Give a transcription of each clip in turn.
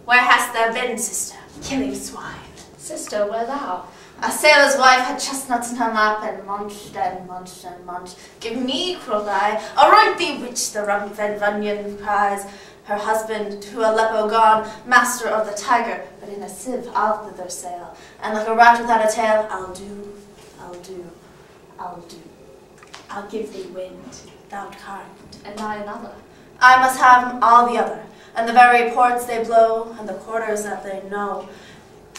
Where hast thou been, sister? Killing swine. Sister, where thou? A sailor's wife had chestnuts in her lap, and munched and munched and munched. Give me, quoth I, a right bewitch, the rum-fed Runyon cries. Her husband, to Aleppo gone, master of the tiger, but in a sieve I'll thither sail, and like a rat without a tail, I'll do. I'll give thee wind, thou'rt kind, and I another. I must have all the other, and the very ports they blow, and the quarters that they know.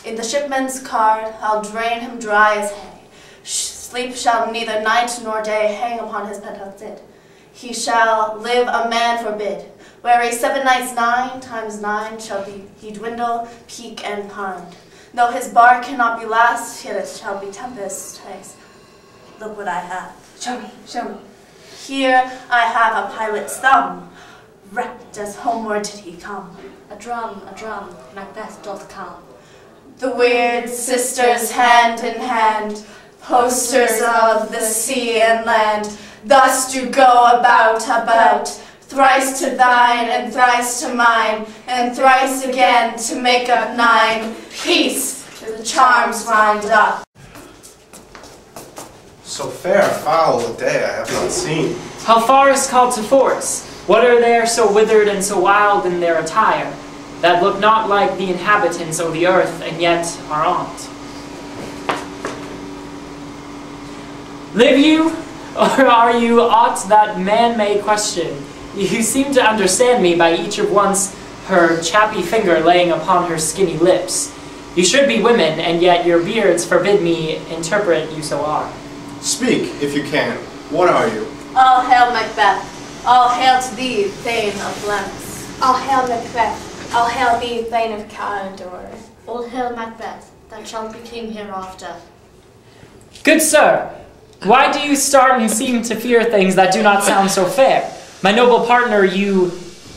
In the shipman's cart, I'll drain him dry as hay. Sleep shall neither night nor day hang upon his penthouse lid. He shall live a man forbid. Where 7 nights 9 times 9 shall be, he dwindle, peak, and pine. Though his bark cannot be last, yet it shall be tempest tossed. Look what I have. Show me, show me. Here I have a pilot's thumb, wrapped as homeward did he come. A drum, Macbeth doth come. The weird sisters hand in hand, posters of the sea and land, thus do go about, thrice to thine and thrice to mine, and thrice again to make up 9. Peace, the charms wound up. So fair a fowl a day I have not seen. How far is called to forts? What are there so withered and so wild in their attire, that look not like the inhabitants of the earth, and yet are on't? Live you, or are you aught that man may question? You seem to understand me by each of once her chappy finger laying upon her skinny lips. You should be women, and yet your beards forbid me interpret you so are. Speak, if you can. What are you? All hail Macbeth. All hail to thee, Thane of Glamis. All hail Macbeth. All hail thee, Thane of Cawdor. All hail Macbeth, that shalt be king hereafter. Good sir, why do you start and seem to fear things that do not sound so fair? My noble partner you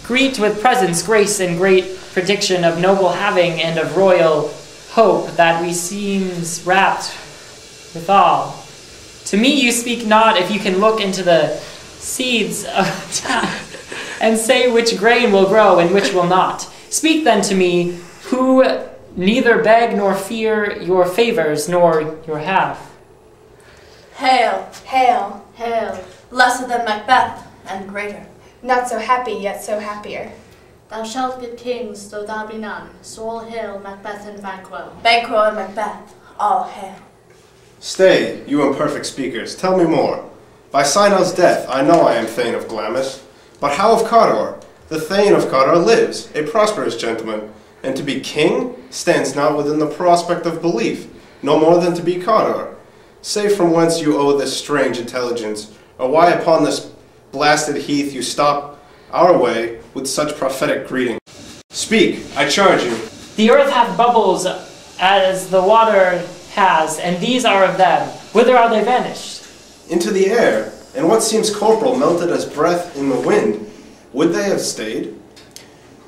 greet with presence, grace, and great prediction of noble having and of royal hope that we seems wrapped withal. To me you speak not if you can look into the seeds of and say which grain will grow and which will not. Speak then to me, who neither beg nor fear your favors nor your half. Hail, Hail. Hail, lesser than Macbeth, and greater. Not so happy, yet so happier. thou shalt get kings, though thou be none. So all hail Macbeth and Banquo. Banquo and Macbeth, all hail. Stay, you imperfect speakers, tell me more. By Sinel's death, I know I am Thane of Glamis. But how of Cawdor? The Thane of Cawdor lives, a prosperous gentleman, and to be king stands not within the prospect of belief, no more than to be Cawdor. Say from whence you owe this strange intelligence, or why upon this blasted heath you stop our way with such prophetic greeting. Speak, I charge you. The earth hath bubbles as the water has, and these are of them. Whither are they vanished? Into the air, and what seems corporal melted as breath in the wind. Would they have stayed?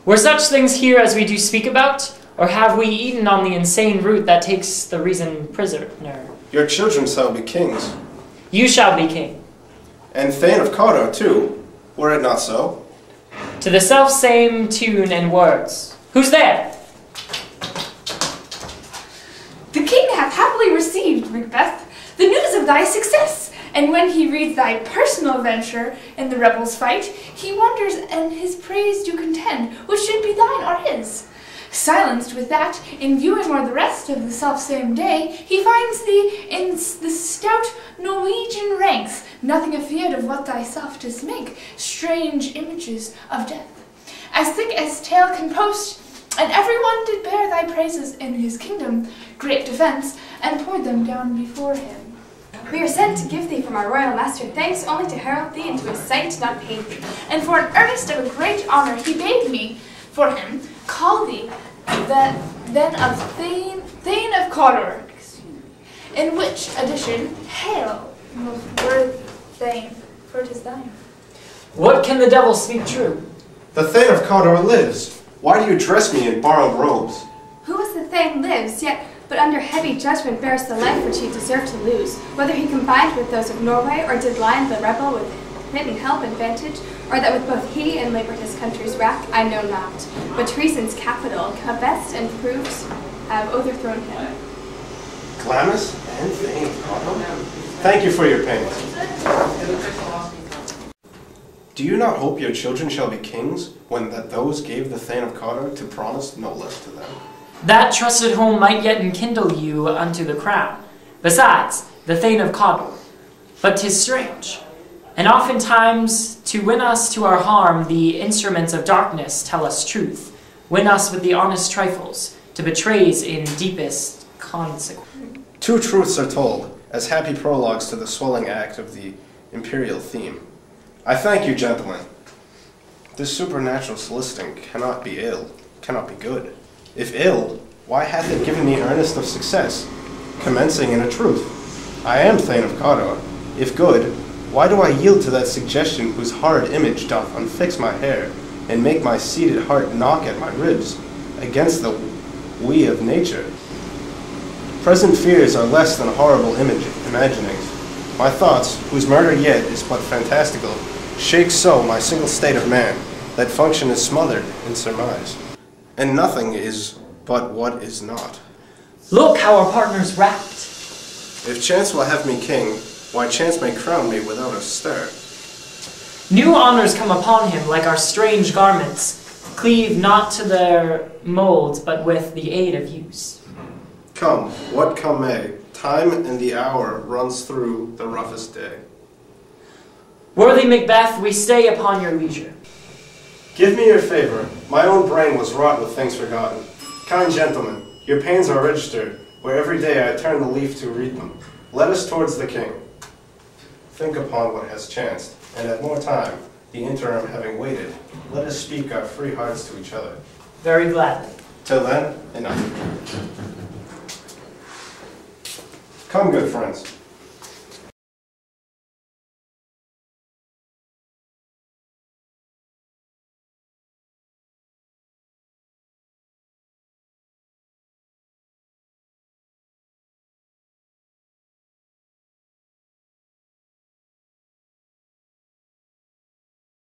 Were such things here as we do speak about, or have we eaten on the insane root that takes the reason prisoner? Your children shall be kings. You shall be king. And Thane of Cawdor, too, were it not so? To the self-same tune and words. Who's there? The king hath happily received, Macbeth, the news of thy success, and when he reads thy personal venture in the rebels' fight, he wonders and his praise do contend, which should be thine or his. Silenced with that, in viewing o'er the rest of the selfsame day, he finds thee in the stout Norwegian ranks, nothing afeard of what thyself dost make, strange images of death, as thick as tale can post, and every one did bear thy praises in his kingdom, great defence, and poured them down before him. We are sent to give thee from our royal master thanks only to herald thee into his sight, not pain thee. And for an earnest of a great honour he bade me, for him, call thee then of Thane of Cawdor, in which addition, hail, most worthy Thane, for it is thine. What can the devil speak true? The Thane of Cawdor lives. Why do you dress me in borrowed robes? Who as the Thane lives, yet but under heavy judgment bears the life which he deserved to lose, whether he combined with those of Norway or did lie in the rebel within. hidden help and vantage, or that with both he and laboured his country's wrack, I know not. But treason's capital, confessed and proved, have overthrown him. Glamis and Thane of Cawdor? Thank you for your pains. Do you not hope your children shall be kings, when that those gave the Thane of Cawdor to promise no less to them? That trusted home might yet enkindle you unto the crown. Besides, the Thane of Campbell. But 'tis strange. And oftentimes, to win us to our harm, the instruments of darkness tell us truth. Win us with the honest trifles, to betrays in deepest consequence. Two truths are told, as happy prologues to the swelling act of the imperial theme. I thank you, gentlemen. This supernatural soliciting cannot be ill, cannot be good. If ill, why hath it given me earnest of success, commencing in a truth? I am Thane of Cawdor. If good, why do I yield to that suggestion whose hard image doth unfix my hair, and make my seated heart knock at my ribs, against the we of nature? Present fears are less than horrible imaginings. My thoughts, whose murder yet is but fantastical, shake so my single state of man, that function is smothered in surmise. And nothing is but what is not. Look how our partner's wrapped. If chance will have me king, why chance may crown me without a stir. New honors come upon him like our strange garments, cleave not to their molds, but with the aid of use. Come, what come may, time and the hour runs through the roughest day. Worthy Macbeth, we stay upon your leisure. Give me your favor. My own brain was wrought with things forgotten. Kind gentlemen, your pains are registered, where every day I turn the leaf to read them. Let us towards the king. Think upon what has chanced, and at more time, the interim having waited, let us speak our free hearts to each other. Very gladly. Till then, enough. Come, good friends.